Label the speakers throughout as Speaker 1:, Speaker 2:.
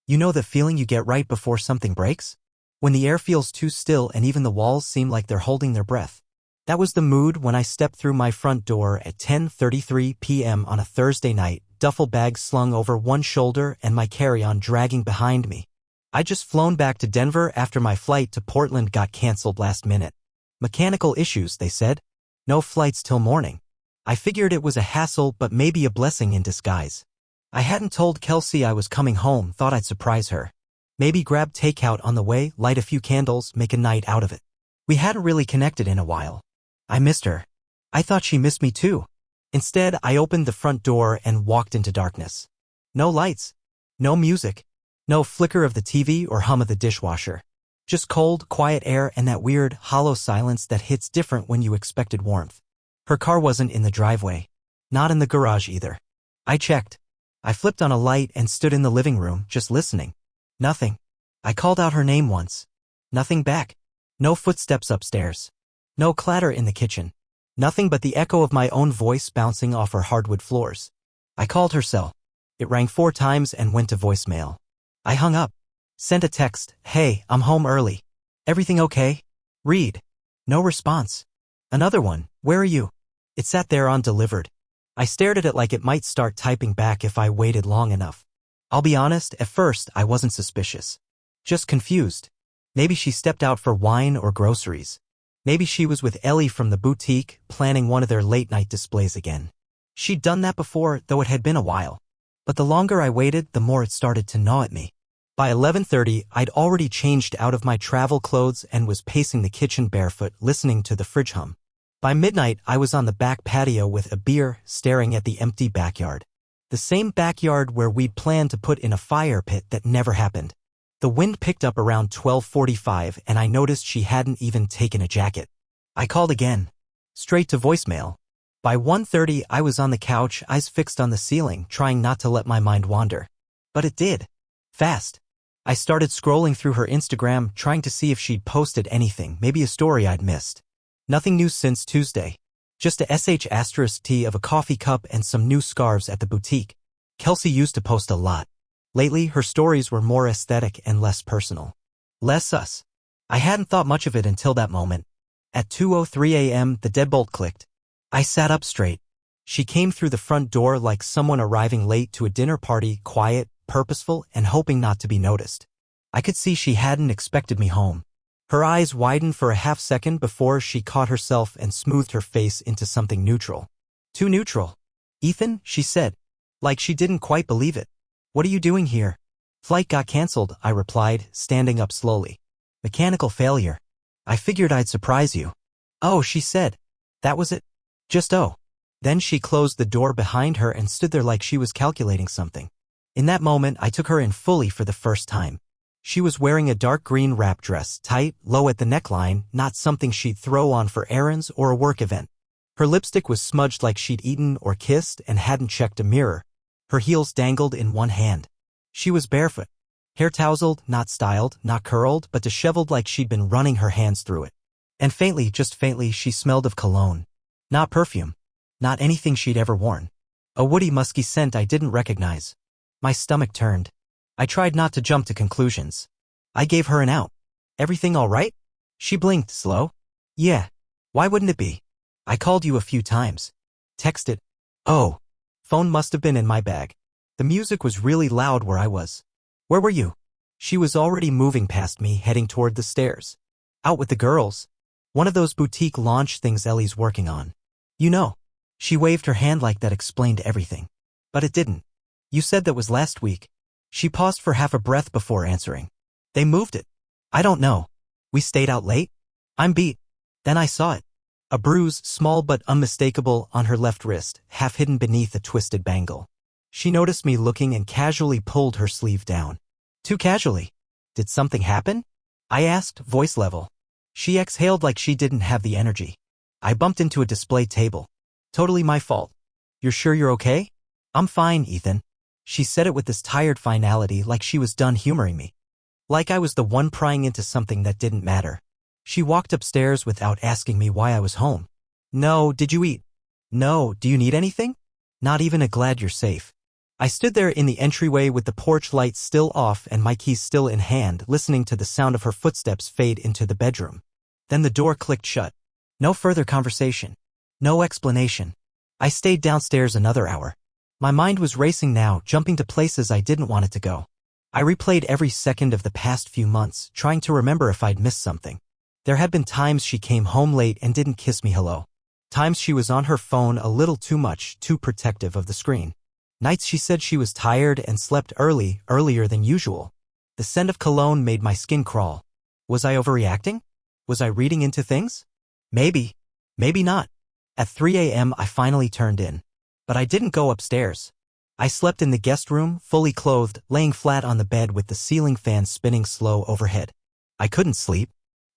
Speaker 1: You know the feeling you get right before something breaks? When the air feels too still and even the walls seem like they're holding their breath. That was the mood when I stepped through my front door at 10:33 p.m. on a Thursday night, duffel bag slung over one shoulder and my carry-on dragging behind me. I'd just flown back to Denver after my flight to Portland got canceled last minute. Mechanical issues, they said. No flights till morning. I figured it was a hassle but maybe a blessing in disguise. I hadn't told Kelsey I was coming home, thought I'd surprise her. Maybe grab takeout on the way, light a few candles, make a night out of it. We hadn't really connected in a while. I missed her. I thought she missed me too. Instead, I opened the front door and walked into darkness. No lights. No music. No flicker of the TV or hum of the dishwasher. Just cold, quiet air and that weird, hollow silence that hits different when you expected warmth. Her car wasn't in the driveway. Not in the garage either. I checked. I flipped on a light and stood in the living room, just listening. Nothing. I called out her name once. Nothing back. No footsteps upstairs. No clatter in the kitchen. Nothing but the echo of my own voice bouncing off her hardwood floors. I called her cell. It rang 4 times and went to voicemail. I hung up. Sent a text, "Hey, I'm home early. Everything okay?" Read. No response. Another one, "Where are you?" It sat there undelivered. I stared at it like it might start typing back if I waited long enough. I'll be honest, at first I wasn't suspicious. Just confused. Maybe she stepped out for wine or groceries. Maybe she was with Ellie from the boutique, planning one of their late-night displays again. She'd done that before, though it had been a while. But the longer I waited, the more it started to gnaw at me. By 11:30, I'd already changed out of my travel clothes and was pacing the kitchen barefoot, listening to the fridge hum. By midnight, I was on the back patio with a beer, staring at the empty backyard. The same backyard where we'd planned to put in a fire pit that never happened. The wind picked up around 12:45 and I noticed she hadn't even taken a jacket. I called again. Straight to voicemail. By 1:30, I was on the couch, eyes fixed on the ceiling, trying not to let my mind wander. But it did. Fast. I started scrolling through her Instagram, trying to see if she'd posted anything, maybe a story I'd missed. Nothing new since Tuesday. Just a sh*t of a coffee cup and some new scarves at the boutique. Kelsey used to post a lot. Lately, her stories were more aesthetic and less personal. Less us. I hadn't thought much of it until that moment. At 2:03 a.m., the deadbolt clicked. I sat up straight. She came through the front door like someone arriving late to a dinner party, quiet, purposeful, and hoping not to be noticed. I could see she hadn't expected me home. Her eyes widened for a half second before she caught herself and smoothed her face into something neutral. Too neutral. "Ethan," she said. Like she didn't quite believe it. "What are you doing here?" "Flight got canceled," I replied, standing up slowly. "Mechanical failure. I figured I'd surprise you." "Oh," she said. "That was it? Just oh." Then she closed the door behind her and stood there like she was calculating something. In that moment, I took her in fully for the first time. She was wearing a dark green wrap dress, tight, low at the neckline, not something she'd throw on for errands or a work event. Her lipstick was smudged like she'd eaten or kissed and hadn't checked a mirror. Her heels dangled in one hand. She was barefoot. Hair tousled, not styled, not curled, but disheveled like she'd been running her hands through it. And faintly, just faintly, she smelled of cologne. Not perfume. Not anything she'd ever worn. A woody, musky scent I didn't recognize. My stomach turned. I tried not to jump to conclusions. I gave her an out. "Everything all right?" She blinked, slow. "Yeah. Why wouldn't it be? I called you a few times. Texted. Oh. Phone must have been in my bag. The music was really loud where I was." "Where were you?" She was already moving past me, heading toward the stairs. "Out with the girls. One of those boutique launch things Ellie's working on. You know." She waved her hand like that explained everything. But it didn't. "You said that was last week." She paused for half a breath before answering. "They moved it." "I don't know. We stayed out late?" "I'm beat." Then I saw it. A bruise, small but unmistakable, on her left wrist, half hidden beneath a twisted bangle. She noticed me looking and casually pulled her sleeve down. Too casually. "Did something happen?" I asked, voice level. She exhaled like she didn't have the energy. "I bumped into a display table. Totally my fault." "You're sure you're okay?" "I'm fine, Ethan." She said it with this tired finality, like she was done humoring me. Like I was the one prying into something that didn't matter. She walked upstairs without asking me why I was home. "No, did you eat?" "No, do you need anything?" "Not even a glad you're safe." I stood there in the entryway with the porch light still off and my keys still in hand, listening to the sound of her footsteps fade into the bedroom. Then the door clicked shut. No further conversation. No explanation. I stayed downstairs another hour. My mind was racing now, jumping to places I didn't want it to go. I replayed every second of the past few months, trying to remember if I'd missed something. There had been times she came home late and didn't kiss me hello. Times she was on her phone a little too much, too protective of the screen. Nights she said she was tired and slept earlier than usual. The scent of cologne made my skin crawl. Was I overreacting? Was I reading into things? Maybe. Maybe not. At 3 a.m. I finally turned in. But I didn't go upstairs. I slept in the guest room, fully clothed, laying flat on the bed with the ceiling fan spinning slow overhead. I couldn't sleep.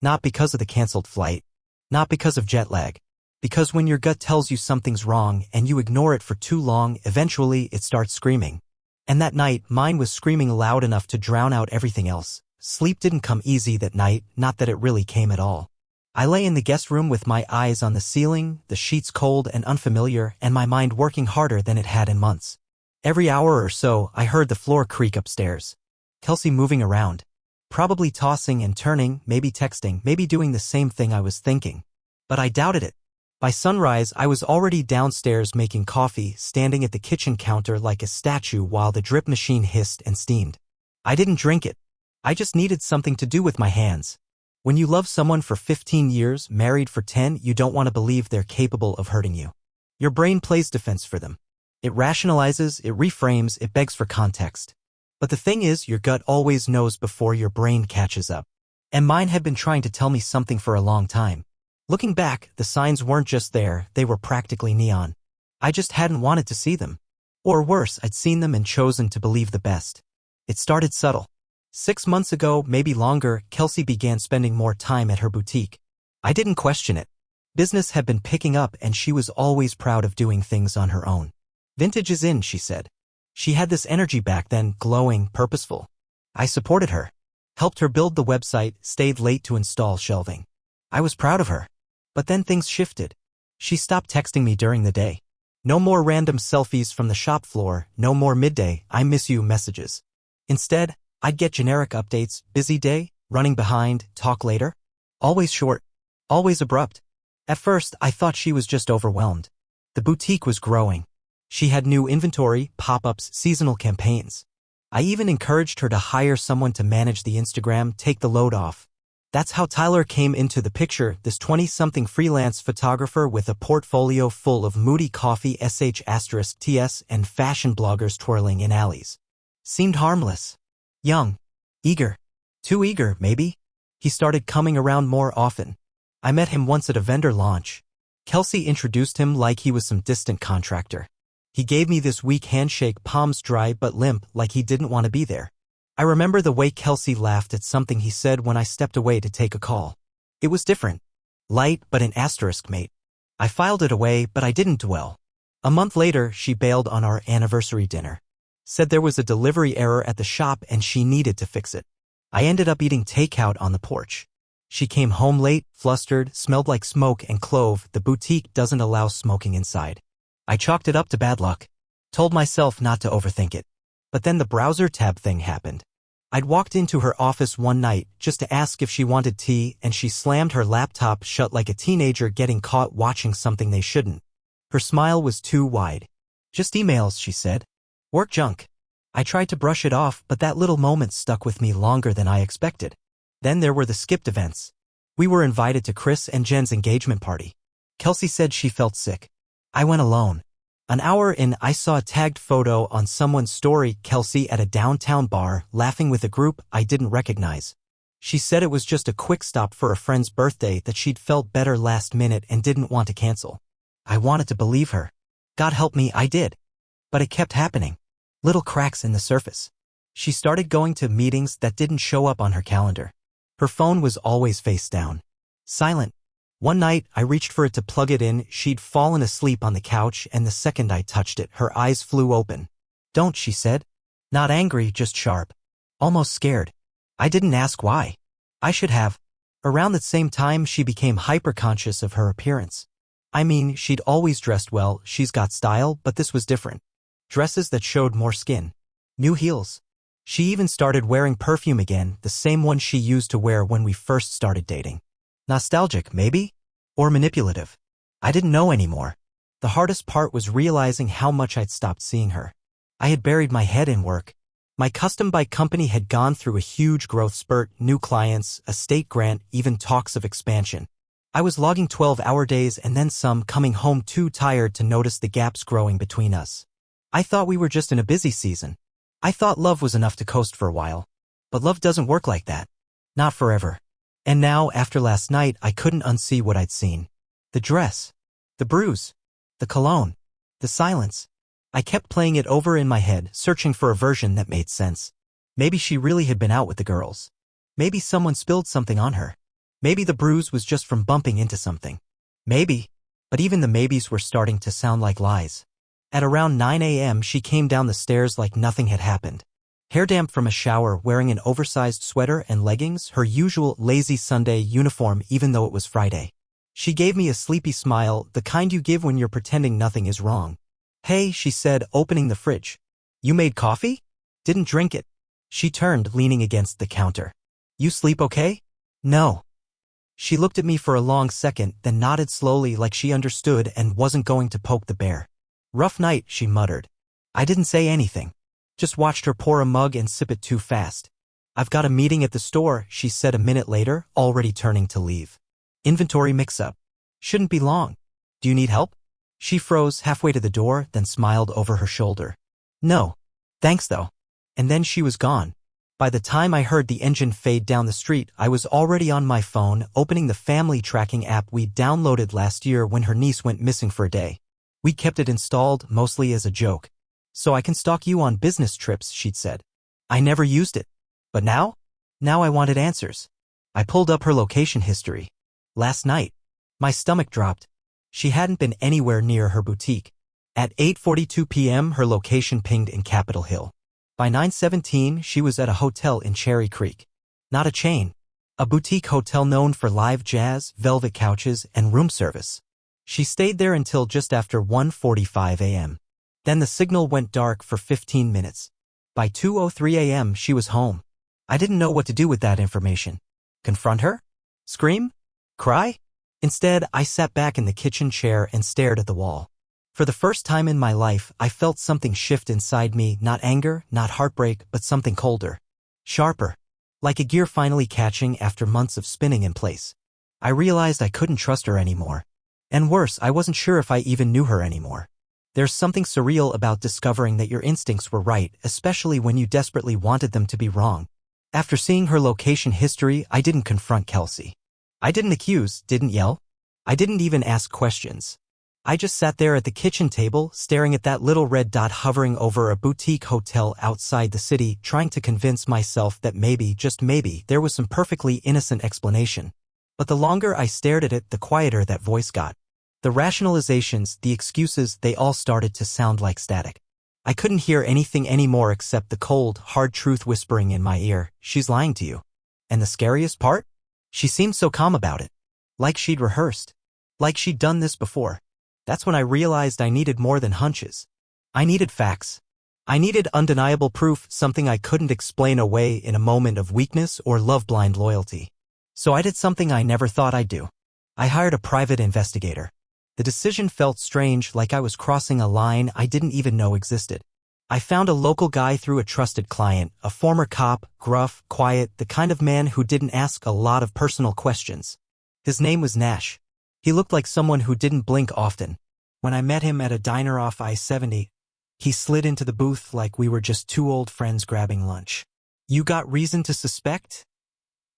Speaker 1: Not because of the canceled flight. Not because of jet lag. Because when your gut tells you something's wrong and you ignore it for too long, eventually it starts screaming. And that night, mine was screaming loud enough to drown out everything else. Sleep didn't come easy that night, not that it really came at all. I lay in the guest room with my eyes on the ceiling, the sheets cold and unfamiliar, and my mind working harder than it had in months. Every hour or so, I heard the floor creak upstairs. Kelsey moving around. Probably tossing and turning, maybe texting, maybe doing the same thing I was thinking. But I doubted it. By sunrise, I was already downstairs making coffee, standing at the kitchen counter like a statue while the drip machine hissed and steamed. I didn't drink it. I just needed something to do with my hands. When you love someone for 15 years, married for 10, you don't want to believe they're capable of hurting you. Your brain plays defense for them. It rationalizes, it reframes, it begs for context. But the thing is, your gut always knows before your brain catches up. And mine had been trying to tell me something for a long time. Looking back, the signs weren't just there, they were practically neon. I just hadn't wanted to see them. Or worse, I'd seen them and chosen to believe the best. It started subtle. 6 months ago, maybe longer, Kelsey began spending more time at her boutique. I didn't question it. Business had been picking up and she was always proud of doing things on her own. Vintage is in, she said. She had this energy back then, glowing, purposeful. I supported her. Helped her build the website, stayed late to install shelving. I was proud of her. But then things shifted. She stopped texting me during the day. No more random selfies from the shop floor, no more midday, I miss you messages. Instead, I'd get generic updates, busy day, running behind, talk later. Always short. Always abrupt. At first, I thought she was just overwhelmed. The boutique was growing. She had new inventory, pop-ups, seasonal campaigns. I even encouraged her to hire someone to manage the Instagram, take the load off. That's how Tyler came into the picture, this 20-something freelance photographer with a portfolio full of moody coffee *TS and fashion bloggers twirling in alleys. Seemed harmless. Young. Eager. Too eager, maybe. He started coming around more often. I met him once at a vendor launch. Kelsey introduced him like he was some distant contractor. He gave me this weak handshake, palms dry but limp, like he didn't want to be there. I remember the way Kelsey laughed at something he said when I stepped away to take a call. It was different. Light, but an asterisk, mate. I filed it away, but I didn't dwell. A month later, she bailed on our anniversary dinner. Said there was a delivery error at the shop and she needed to fix it. I ended up eating takeout on the porch. She came home late, flustered, smelled like smoke and clove. The boutique doesn't allow smoking inside. I chalked it up to bad luck. Told myself not to overthink it. But then the browser tab thing happened. I'd walked into her office one night just to ask if she wanted tea and she slammed her laptop shut like a teenager getting caught watching something they shouldn't. Her smile was too wide. Just emails, she said. Work junk. I tried to brush it off, but that little moment stuck with me longer than I expected. Then there were the skipped events. We were invited to Chris and Jen's engagement party. Kelsey said she felt sick. I went alone. An hour in, I saw a tagged photo on someone's story, Kelsey at a downtown bar, laughing with a group I didn't recognize. She said it was just a quick stop for a friend's birthday, that she'd felt better last minute and didn't want to cancel. I wanted to believe her. God help me, I did. But it kept happening. Little cracks in the surface. She started going to meetings that didn't show up on her calendar. Her phone was always face down. Silent. One night, I reached for it to plug it in. She'd fallen asleep on the couch, and the second I touched it, her eyes flew open. Don't, she said. Not angry, just sharp. Almost scared. I didn't ask why. I should have. Around the same time, she became hyper-conscious of her appearance. I mean, she'd always dressed well, she's got style, but this was different. Dresses that showed more skin. New heels. She even started wearing perfume again, the same one she used to wear when we first started dating. Nostalgic, maybe? Or manipulative? I didn't know anymore. The hardest part was realizing how much I'd stopped seeing her. I had buried my head in work. My custom bike company had gone through a huge growth spurt, new clients, a state grant, even talks of expansion. I was logging 12-hour days and then some, coming home too tired to notice the gaps growing between us. I thought we were just in a busy season. I thought love was enough to coast for a while. But love doesn't work like that. Not forever. And now, after last night, I couldn't unsee what I'd seen. The dress. The bruise. The cologne. The silence. I kept playing it over in my head, searching for a version that made sense. Maybe she really had been out with the girls. Maybe someone spilled something on her. Maybe the bruise was just from bumping into something. Maybe. But even the maybes were starting to sound like lies. At around 9 a.m. she came down the stairs like nothing had happened. Hair damp from a shower, wearing an oversized sweater and leggings, her usual lazy Sunday uniform even though it was Friday. She gave me a sleepy smile, the kind you give when you're pretending nothing is wrong. "Hey," she said, opening the fridge. "You made coffee?" "Didn't drink it." She turned, leaning against the counter. "You sleep okay?" "No." She looked at me for a long second, then nodded slowly like she understood and wasn't going to poke the bear. "Rough night," she muttered. I didn't say anything. Just watched her pour a mug and sip it too fast. "I've got a meeting at the store," she said a minute later, already turning to leave. "Inventory mix-up. Shouldn't be long. Do you need help?" She froze halfway to the door, then smiled over her shoulder. "No. Thanks though." And then she was gone. By the time I heard the engine fade down the street, I was already on my phone, opening the family tracking app we downloaded last year when her niece went missing for a day. We kept it installed, mostly as a joke. "So I can stalk you on business trips," she'd said. I never used it. But now? Now I wanted answers. I pulled up her location history. Last night. My stomach dropped. She hadn't been anywhere near her boutique. At 8:42 p.m. her location pinged in Capitol Hill. By 9:17 she was at a hotel in Cherry Creek. Not a chain. A boutique hotel known for live jazz, velvet couches, and room service. She stayed there until just after 1:45 a.m. Then the signal went dark for 15 minutes. By 2:03 a.m. she was home. I didn't know what to do with that information. Confront her? Scream? Cry? Instead, I sat back in the kitchen chair and stared at the wall. For the first time in my life, I felt something shift inside me, not anger, not heartbreak, but something colder. Sharper. Like a gear finally catching after months of spinning in place. I realized I couldn't trust her anymore. And worse, I wasn't sure if I even knew her anymore. There's something surreal about discovering that your instincts were right, especially when you desperately wanted them to be wrong. After seeing her location history, I didn't confront Kelsey. I didn't accuse, didn't yell. I didn't even ask questions. I just sat there at the kitchen table, staring at that little red dot hovering over a boutique hotel outside the city, trying to convince myself that maybe, just maybe, there was some perfectly innocent explanation. But the longer I stared at it, the quieter that voice got. The rationalizations, the excuses, they all started to sound like static. I couldn't hear anything anymore except the cold, hard truth whispering in my ear. "She's lying to you." And the scariest part? She seemed so calm about it. Like she'd rehearsed. Like she'd done this before. That's when I realized I needed more than hunches. I needed facts. I needed undeniable proof, something I couldn't explain away in a moment of weakness or love-blind loyalty. So I did something I never thought I'd do. I hired a private investigator. The decision felt strange, like I was crossing a line I didn't even know existed. I found a local guy through a trusted client, a former cop, gruff, quiet, the kind of man who didn't ask a lot of personal questions. His name was Nash. He looked like someone who didn't blink often. When I met him at a diner off I-70, he slid into the booth like we were just two old friends grabbing lunch. "You got reason to suspect?"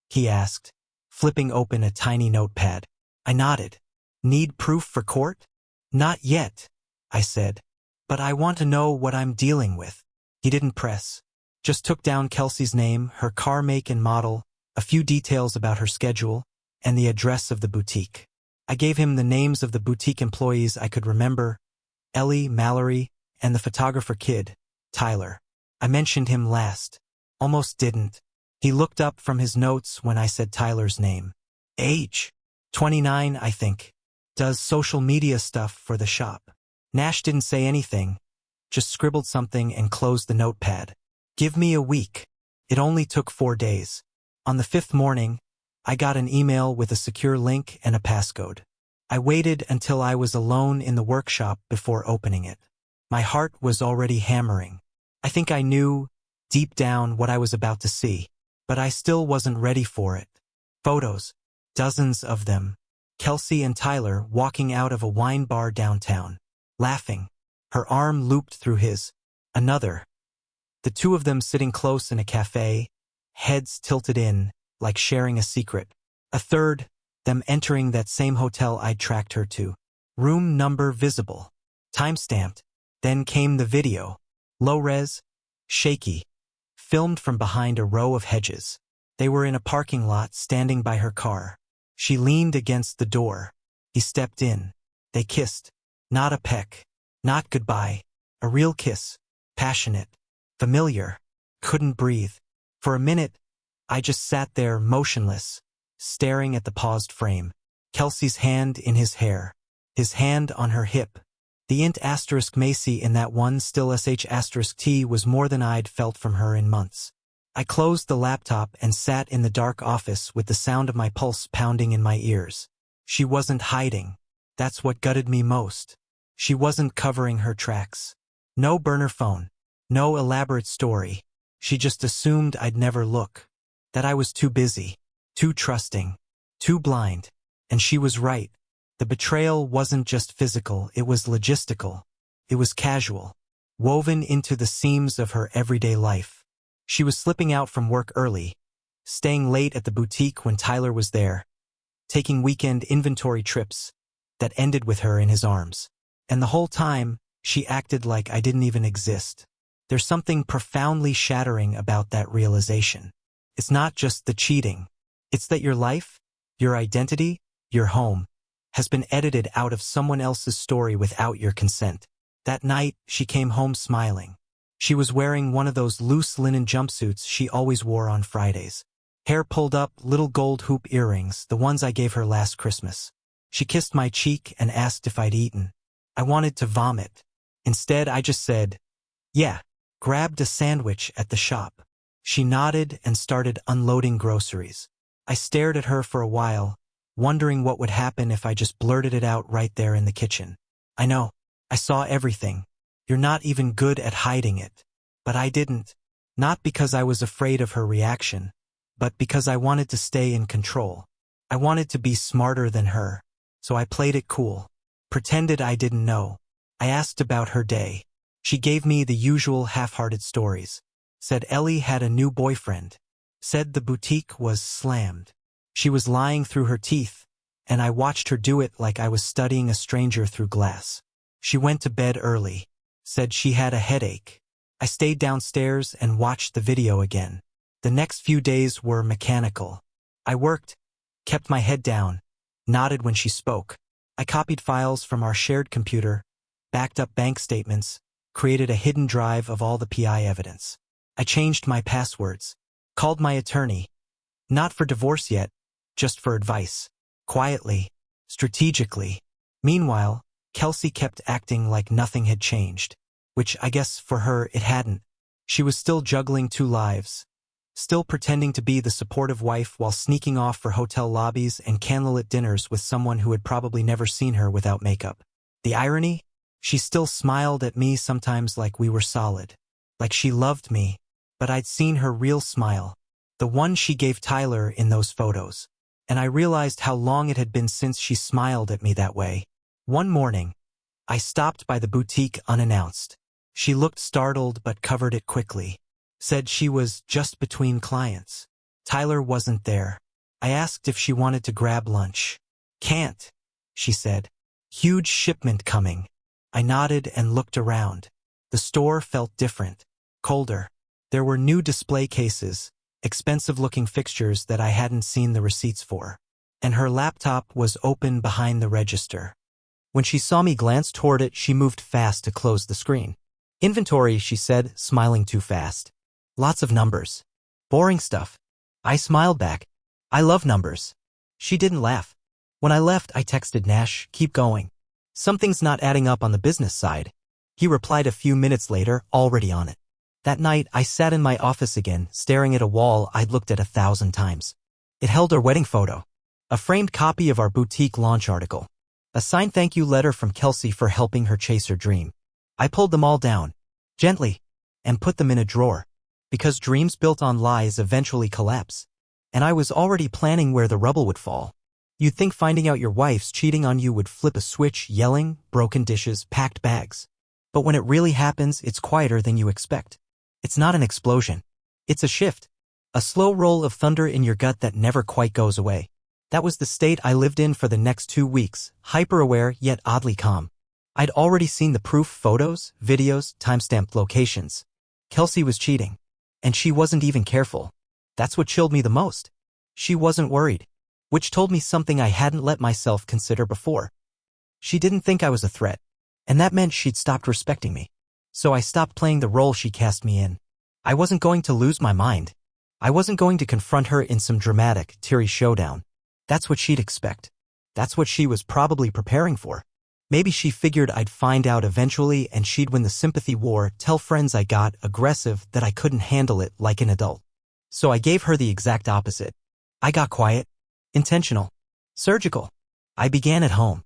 Speaker 1: he asked, flipping open a tiny notepad. I nodded. "Need proof for court?" "Not yet," I said. "But I want to know what I'm dealing with." He didn't press. Just took down Kelsey's name, her car make and model, a few details about her schedule, and the address of the boutique. I gave him the names of the boutique employees I could remember, Ellie, Mallory, and the photographer kid, Tyler. I mentioned him last. Almost didn't. He looked up from his notes when I said Tyler's name. Age? 29, I think. Does social media stuff for the shop. Nash didn't say anything, just scribbled something and closed the notepad. Give me a week. It only took 4 days. On the 5th morning, I got an email with a secure link and a passcode. I waited until I was alone in the workshop before opening it. My heart was already hammering. I think I knew, deep down, what I was about to see, but I still wasn't ready for it. Photos. Dozens of them. Kelsey and Tyler walking out of a wine bar downtown, laughing. Her arm looped through his. Another. The two of them sitting close in a cafe, heads tilted in, like sharing a secret. A third, them entering that same hotel I'd tracked her to. Room number visible. Time-stamped. Then came the video. Low-res, shaky. Filmed from behind a row of hedges. They were in a parking lot standing by her car. She leaned against the door. He stepped in. They kissed. Not a peck. Not goodbye. A real kiss. Passionate. Familiar. Couldn't breathe. For a minute, I just sat there motionless, staring at the paused frame. Kelsey's hand in his hair. His hand on her hip. The int asterisk Macy in that one still sh asterisk T was more than I'd felt from her in months. I closed the laptop and sat in the dark office with the sound of my pulse pounding in my ears. She wasn't hiding. That's what gutted me most. She wasn't covering her tracks. No burner phone. No elaborate story. She just assumed I'd never look. That I was too busy. Too trusting. Too blind. And she was right. The betrayal wasn't just physical, it was logistical. It was casual. Woven into the seams of her everyday life. She was slipping out from work early, staying late at the boutique when Tyler was there, taking weekend inventory trips that ended with her in his arms. And the whole time, she acted like I didn't even exist. There's something profoundly shattering about that realization. It's not just the cheating. It's that your life, your identity, your home, has been edited out of someone else's story without your consent. That night, she came home smiling. She was wearing one of those loose linen jumpsuits she always wore on Fridays. Hair pulled up, little gold hoop earrings, the ones I gave her last Christmas. She kissed my cheek and asked if I'd eaten. I wanted to vomit. Instead, I just said, yeah, grabbed a sandwich at the shop. She nodded and started unloading groceries. I stared at her for a while, wondering what would happen if I just blurted it out right there in the kitchen. I know. I saw everything. You're not even good at hiding it. But I didn't. Not because I was afraid of her reaction, but because I wanted to stay in control. I wanted to be smarter than her. So I played it cool. Pretended I didn't know. I asked about her day. She gave me the usual half-hearted stories. Said Ellie had a new boyfriend. Said the boutique was slammed. She was lying through her teeth, and I watched her do it like I was studying a stranger through glass. She went to bed early. Said she had a headache. I stayed downstairs and watched the video again. The next few days were mechanical. I worked, kept my head down, nodded when she spoke. I copied files from our shared computer, backed up bank statements, created a hidden drive of all the PI evidence. I changed my passwords, called my attorney, not for divorce yet, just for advice, quietly, strategically. Meanwhile, Kelsey kept acting like nothing had changed, which I guess for her it hadn't. She was still juggling 2 lives, still pretending to be the supportive wife while sneaking off for hotel lobbies and candlelit dinners with someone who had probably never seen her without makeup. The irony? She still smiled at me sometimes like we were solid, like she loved me, but I'd seen her real smile, the one she gave Tyler in those photos, and I realized how long it had been since she smiled at me that way. One morning, I stopped by the boutique unannounced. She looked startled but covered it quickly. Said she was just between clients. Tyler wasn't there. I asked if she wanted to grab lunch. Can't, she said. Huge shipment coming. I nodded and looked around. The store felt different, colder. There were new display cases, expensive-looking fixtures that I hadn't seen the receipts for. And her laptop was open behind the register. When she saw me glance toward it, she moved fast to close the screen. Inventory, she said, smiling too fast. Lots of numbers. Boring stuff. I smiled back. I love numbers. She didn't laugh. When I left, I texted Nash, keep going. Something's not adding up on the business side. He replied a few minutes later, already on it. That night, I sat in my office again, staring at a wall I'd looked at 1,000 times. It held our wedding photo, a framed copy of our boutique launch article, a signed thank you letter from Kelsey for helping her chase her dream. I pulled them all down, gently, and put them in a drawer, because dreams built on lies eventually collapse. And I was already planning where the rubble would fall. You'd think finding out your wife's cheating on you would flip a switch, yelling, broken dishes, packed bags. But when it really happens, it's quieter than you expect. It's not an explosion. It's a shift. A slow roll of thunder in your gut that never quite goes away. That was the state I lived in for the next 2 weeks, hyper-aware yet oddly calm. I'd already seen the proof: photos, videos, timestamped locations. Kelsey was cheating. And she wasn't even careful. That's what chilled me the most. She wasn't worried. Which told me something I hadn't let myself consider before. She didn't think I was a threat. And that meant she'd stopped respecting me. So I stopped playing the role she cast me in. I wasn't going to lose my mind. I wasn't going to confront her in some dramatic, teary showdown. That's what she'd expect. That's what she was probably preparing for. Maybe she figured I'd find out eventually and she'd win the sympathy war, tell friends I got aggressive, that I couldn't handle it like an adult. So I gave her the exact opposite. I got quiet, intentional, surgical. I began at home.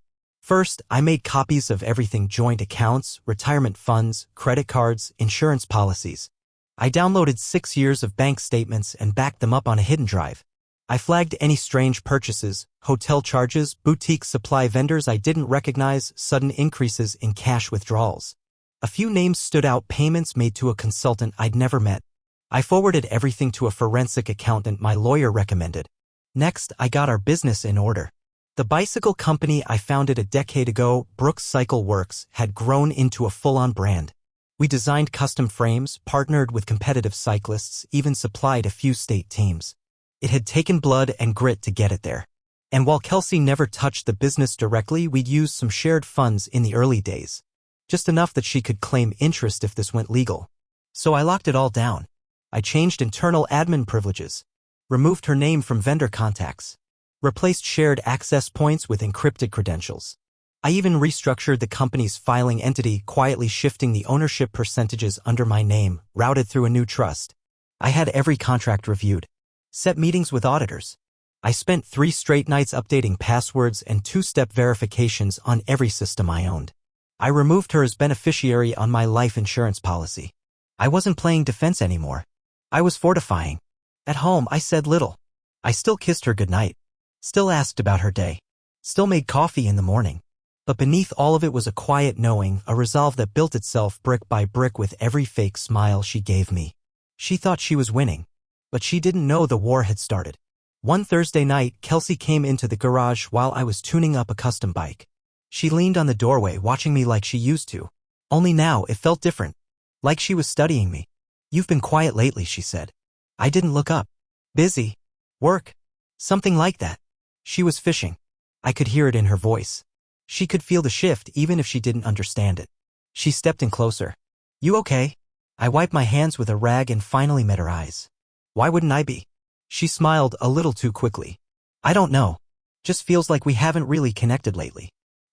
Speaker 1: First, I made copies of everything: joint accounts, retirement funds, credit cards, insurance policies. I downloaded 6 years of bank statements and backed them up on a hidden drive. I flagged any strange purchases, hotel charges, boutique supply vendors I didn't recognize, sudden increases in cash withdrawals. A few names stood out: payments made to a consultant I'd never met. I forwarded everything to a forensic accountant my lawyer recommended. Next, I got our business in order. The bicycle company I founded a decade ago, Brooks Cycle Works, had grown into a full-on brand. We designed custom frames, partnered with competitive cyclists, even supplied a few state teams. It had taken blood and grit to get it there. And while Kelsey never touched the business directly, we'd used some shared funds in the early days. Just enough that she could claim interest if this went legal. So I locked it all down. I changed internal admin privileges, removed her name from vendor contacts, replaced shared access points with encrypted credentials. I even restructured the company's filing entity, quietly shifting the ownership percentages under my name, routed through a new trust. I had every contract reviewed, set meetings with auditors. I spent 3 straight nights updating passwords and 2-step verifications on every system I owned. I removed her as beneficiary on my life insurance policy. I wasn't playing defense anymore. I was fortifying. At home, I said little. I still kissed her goodnight, still asked about her day, still made coffee in the morning. But beneath all of it was a quiet knowing, a resolve that built itself brick by brick with every fake smile she gave me. She thought she was winning, but she didn't know the war had started. One Thursday night, Kelsey came into the garage while I was tuning up a custom bike. She leaned on the doorway, watching me like she used to. Only now it felt different, like she was studying me. "You've been quiet lately," she said. I didn't look up. "Busy? Work?" Something like that. She was fishing. I could hear it in her voice. She could feel the shift even if she didn't understand it. She stepped in closer. "You okay?" I wiped my hands with a rag and finally met her eyes. "Why wouldn't I be?" She smiled a little too quickly. "I don't know. Just feels like we haven't really connected lately."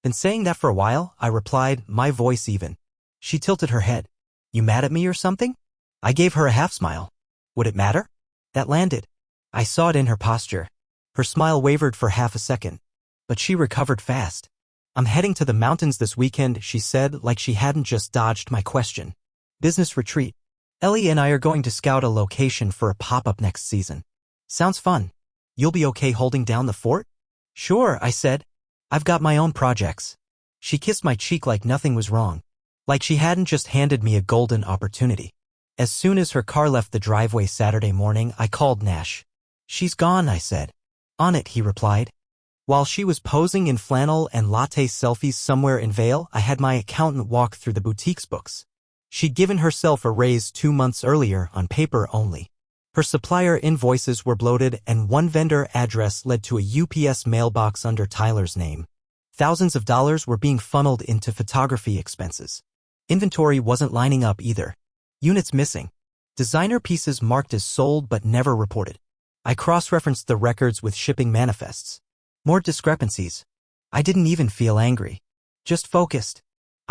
Speaker 1: "Been saying that for a while," I replied, my voice even. She tilted her head. "You mad at me or something?" I gave her a half smile. "Would it matter?" That landed. I saw it in her posture. Her smile wavered for half a second, but she recovered fast. "I'm heading to the mountains this weekend," she said, like she hadn't just dodged my question. "Business retreat. Ellie and I are going to scout a location for a pop-up next season. Sounds fun. You'll be okay holding down the fort?" "Sure," I said. "I've got my own projects." She kissed my cheek like nothing was wrong, like she hadn't just handed me a golden opportunity. As soon as her car left the driveway Saturday morning, I called Nash. "She's gone," I said. "On it," he replied. While she was posing in flannel and latte selfies somewhere in Vail, I had my accountant walk through the boutique's books. She'd given herself a raise 2 months earlier, on paper only. Her supplier invoices were bloated and one vendor address led to a UPS mailbox under Tyler's name. Thousands of dollars were being funneled into photography expenses. Inventory wasn't lining up either. Units missing. Designer pieces marked as sold but never reported. I cross-referenced the records with shipping manifests. More discrepancies. I didn't even feel angry. Just focused.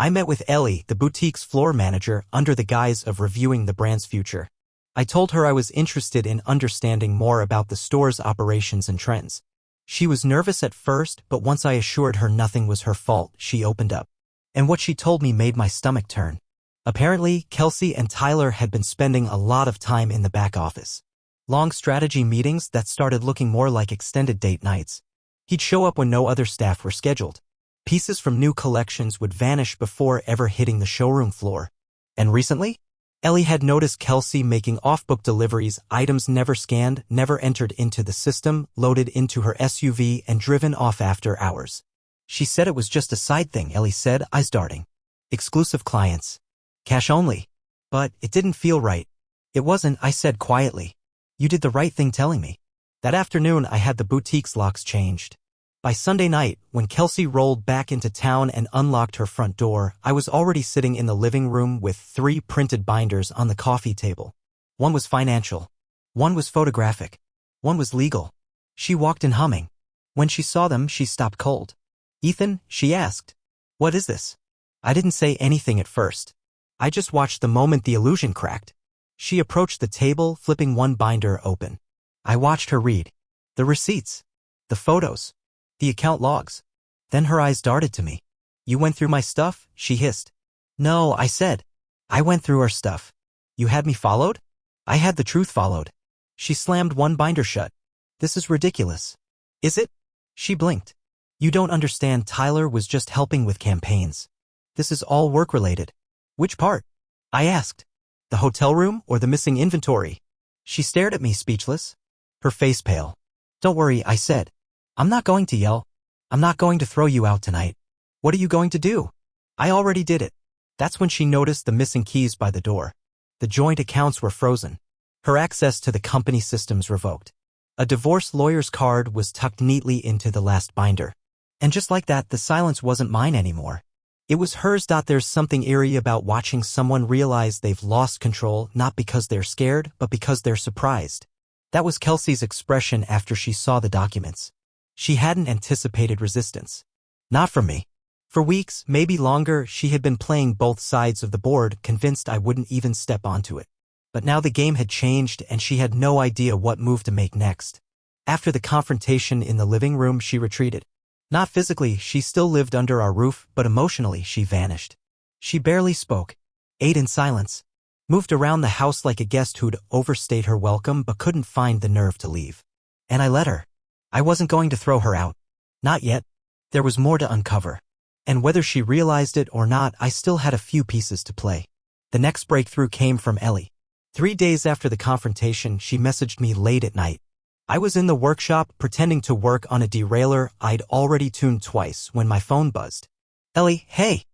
Speaker 1: I met with Ellie, the boutique's floor manager, under the guise of reviewing the brand's future. I told her I was interested in understanding more about the store's operations and trends. She was nervous at first, but once I assured her nothing was her fault, she opened up. And what she told me made my stomach turn. Apparently, Kelsey and Tyler had been spending a lot of time in the back office. Long strategy meetings that started looking more like extended date nights. He'd show up when no other staff were scheduled. Pieces from new collections would vanish before ever hitting the showroom floor. And recently, Ellie had noticed Kelsey making off-book deliveries, items never scanned, never entered into the system, loaded into her SUV and driven off after hours. She said it was just a side thing, Ellie said, eyes darting. Exclusive clients. Cash only. But it didn't feel right. It wasn't, I said quietly. You did the right thing telling me. That afternoon I had the boutique's locks changed. By Sunday night, when Kelsey rolled back into town and unlocked her front door, I was already sitting in the living room with 3 printed binders on the coffee table. One was financial. One was photographic. One was legal. She walked in humming. When she saw them, she stopped cold. Ethan, she asked. What is this? I didn't say anything at first. I just watched the moment the illusion cracked. She approached the table, flipping one binder open. I watched her read. The receipts. The photos. The account logs. Then her eyes darted to me. You went through my stuff? She hissed. No, I said. I went through our stuff. You had me followed? I had the truth followed. She slammed one binder shut. This is ridiculous. Is it? She blinked. You don't understand, Tyler was just helping with campaigns. This is all work-related. Which part? I asked. The hotel room or the missing inventory? She stared at me speechless. Her face pale. Don't worry, I said. I'm not going to yell. I'm not going to throw you out tonight. What are you going to do? I already did it. That's when she noticed the missing keys by the door. The joint accounts were frozen. Her access to the company systems revoked. A divorce lawyer's card was tucked neatly into the last binder. And just like that, the silence wasn't mine anymore. It was hers. There's something eerie about watching someone realize they've lost control, not because they're scared, but because they're surprised. That was Kelsey's expression after she saw the documents. She hadn't anticipated resistance. Not from me. For weeks, maybe longer, she had been playing both sides of the board, convinced I wouldn't even step onto it. But now the game had changed and she had no idea what move to make next. After the confrontation in the living room, she retreated. Not physically, she still lived under our roof, but emotionally she vanished. She barely spoke, ate in silence, moved around the house like a guest who'd overstayed her welcome but couldn't find the nerve to leave. And I let her. I wasn't going to throw her out. Not yet. There was more to uncover. And whether she realized it or not, I still had a few pieces to play. The next breakthrough came from Ellie. 3 days after the confrontation, she messaged me late at night. I was in the workshop pretending to work on a derailleur I'd already tuned twice when my phone buzzed. Ellie, hey.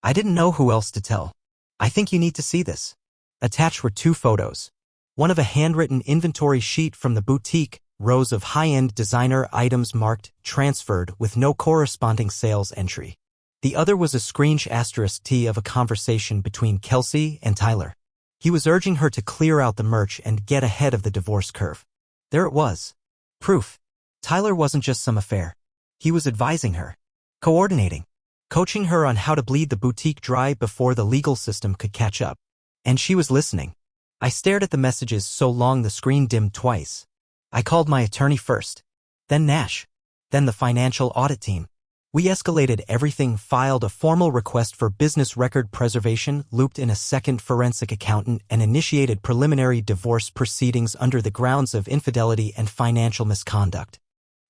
Speaker 1: I didn't know who else to tell. I think you need to see this. Attached were 2 photos. One of a handwritten inventory sheet from the boutique, rows of high-end designer items marked transferred with no corresponding sales entry. The other was a *T of a conversation between Kelsey and Tyler. He was urging her to clear out the merch and get ahead of the divorce curve. There it was. Proof. Tyler wasn't just some affair. He was advising her, coordinating, coaching her on how to bleed the boutique dry before the legal system could catch up. And she was listening. I stared at the messages so long the screen dimmed twice. I called my attorney first, then Nash, then the financial audit team. We escalated everything, filed a formal request for business record preservation, looped in a second forensic accountant, and initiated preliminary divorce proceedings under the grounds of infidelity and financial misconduct.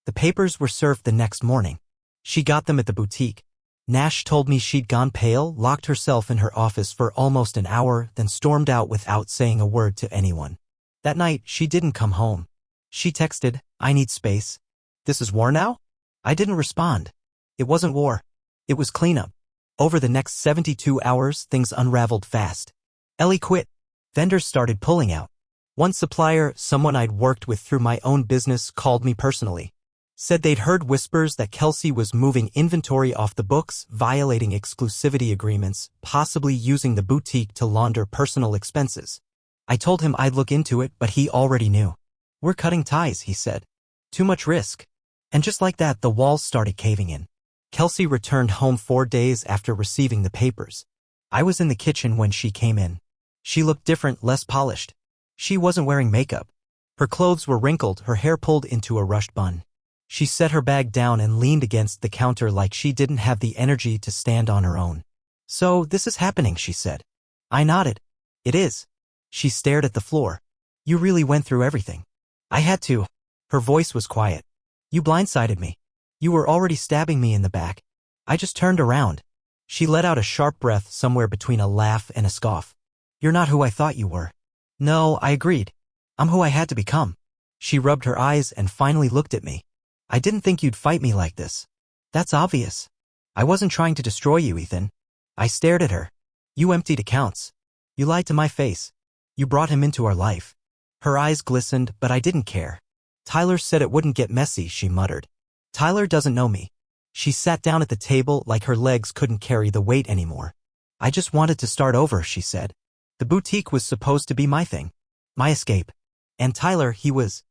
Speaker 1: The papers were served the next morning. She got them at the boutique. Nash told me she'd gone pale, locked herself in her office for almost an hour, then stormed out without saying a word to anyone. That night, she didn't come home. She texted, I need space. This is war now? I didn't respond. It wasn't war. It was cleanup. Over the next 72 hours, things unraveled fast. Ellie quit. Vendors started pulling out. One supplier, someone I'd worked with through my own business, called me personally. Said they'd heard whispers that Kelsey was moving inventory off the books, violating exclusivity agreements, possibly using the boutique to launder personal expenses. I told him I'd look into it, but he already knew. We're cutting ties, he said. Too much risk. And just like that, the walls started caving in. Kelsey returned home 4 days after receiving the papers. I was in the kitchen when she came in. She looked different, less polished. She wasn't wearing makeup. Her clothes were wrinkled, her hair pulled into a rushed bun. She set her bag down and leaned against the counter like she didn't have the energy to stand on her own. "So, this is happening," she said. I nodded. "It is." She stared at the floor. "You really went through everything." "I had to." Her voice was quiet. "You blindsided me. You were already stabbing me in the back. I just turned around." She let out a sharp breath somewhere between a laugh and a scoff. "You're not who I thought you were." "No," I agreed. "I'm who I had to become." She rubbed her eyes and finally looked at me. "I didn't think you'd fight me like this." "That's obvious." "I wasn't trying to destroy you, Ethan." I stared at her. "You emptied accounts. You lied to my face. You brought him into our life." Her eyes glistened, but I didn't care. "Tyler said it wouldn't get messy," she muttered. "Tyler doesn't know me." She sat down at the table like her legs couldn't carry the weight anymore. "I just wanted to start over," she said. "The boutique was supposed to be my thing. My escape. And Tyler, he was—"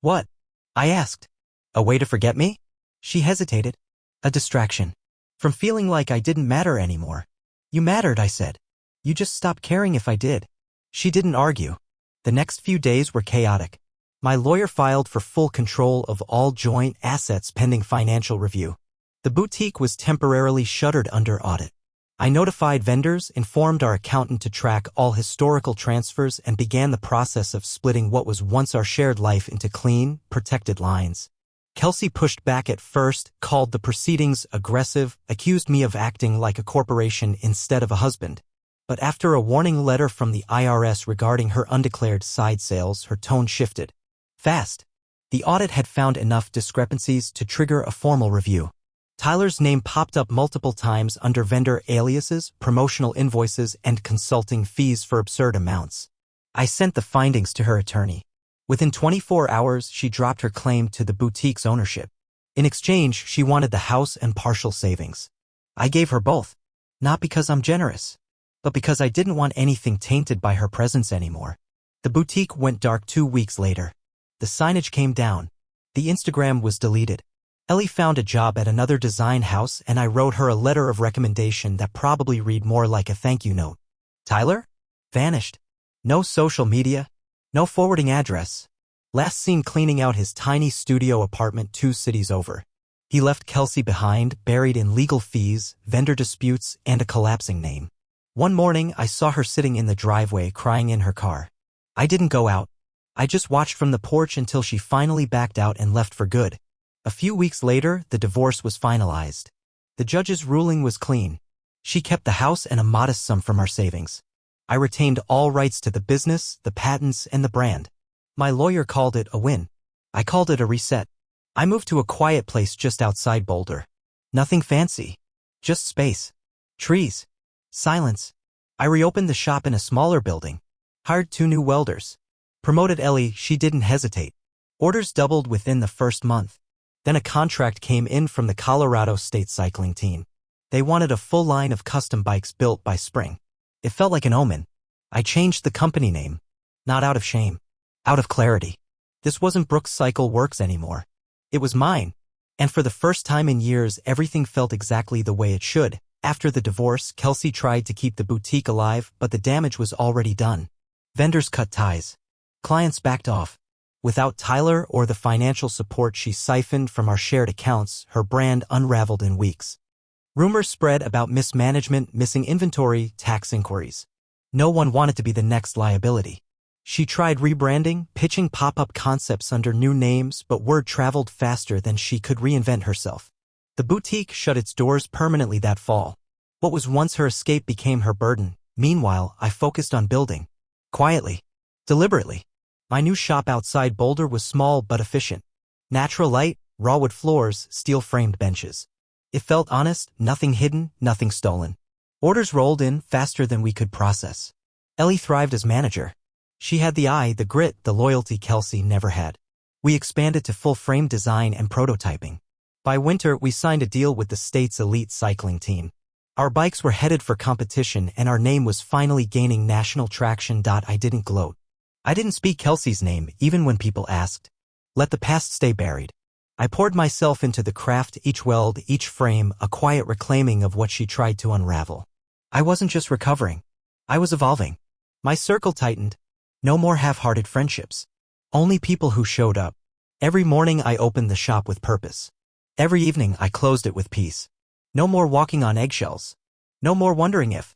Speaker 1: "What?" I asked. "A way to forget me?" She hesitated. "A distraction. From feeling like I didn't matter anymore." "You mattered," I said. "You just stopped caring if I did." She didn't argue. The next few days were chaotic. My lawyer filed for full control of all joint assets pending financial review. The boutique was temporarily shuttered under audit. I notified vendors, informed our accountant to track all historical transfers, and began the process of splitting what was once our shared life into clean, protected lines. Kelsey pushed back at first, called the proceedings aggressive, accused me of acting like a corporation instead of a husband. But after a warning letter from the IRS regarding her undeclared side sales, her tone shifted. Fast. The audit had found enough discrepancies to trigger a formal review. Tyler's name popped up multiple times under vendor aliases, promotional invoices, and consulting fees for absurd amounts. I sent the findings to her attorney. Within 24 hours, she dropped her claim to the boutique's ownership. In exchange, she wanted the house and partial savings. I gave her both. Not because I'm generous, but because I didn't want anything tainted by her presence anymore. The boutique went dark 2 weeks later. The signage came down. The Instagram was deleted. Ellie found a job at another design house, and I wrote her a letter of recommendation that probably read more like a thank you note. Tyler? Vanished. No social media. No forwarding address. Last seen cleaning out his tiny studio apartment 2 cities over. He left Kelsey behind, buried in legal fees, vendor disputes, and a collapsing name. One morning, I saw her sitting in the driveway crying in her car. I didn't go out. I just watched from the porch until she finally backed out and left for good. A few weeks later, the divorce was finalized. The judge's ruling was clean. She kept the house and a modest sum from our savings. I retained all rights to the business, the patents, and the brand. My lawyer called it a win. I called it a reset. I moved to a quiet place just outside Boulder. Nothing fancy. Just space. Trees. Silence. I reopened the shop in a smaller building. Hired 2 new welders. Promoted Ellie, she didn't hesitate. Orders doubled within the first month. Then a contract came in from the Colorado State cycling team. They wanted a full line of custom bikes built by spring. It felt like an omen. I changed the company name. Not out of shame. Out of clarity. This wasn't Brooks Cycle Works anymore. It was mine. And for the first time in years, everything felt exactly the way it should. After the divorce, Kelsey tried to keep the boutique alive, but the damage was already done. Vendors cut ties. Clients backed off. Without Tyler or the financial support she siphoned from our shared accounts, her brand unraveled in weeks. Rumors spread about mismanagement, missing inventory, tax inquiries. No one wanted to be the next liability. She tried rebranding, pitching pop-up concepts under new names, but word traveled faster than she could reinvent herself. The boutique shut its doors permanently that fall. What was once her escape became her burden. Meanwhile, I focused on building. Quietly. Deliberately. My new shop outside Boulder was small but efficient. Natural light, raw wood floors, steel-framed benches. It felt honest, nothing hidden, nothing stolen. Orders rolled in faster than we could process. Ellie thrived as manager. She had the eye, the grit, the loyalty Kelsey never had. We expanded to full-frame design and prototyping. By winter, we signed a deal with the state's elite cycling team. Our bikes were headed for competition, and our name was finally gaining national traction. I didn't gloat. I didn't speak Kelsey's name, even when people asked. Let the past stay buried. I poured myself into the craft, each weld, each frame, a quiet reclaiming of what she tried to unravel. I wasn't just recovering. I was evolving. My circle tightened. No more half-hearted friendships. Only people who showed up. Every morning I opened the shop with purpose. Every evening I closed it with peace. No more walking on eggshells. No more wondering if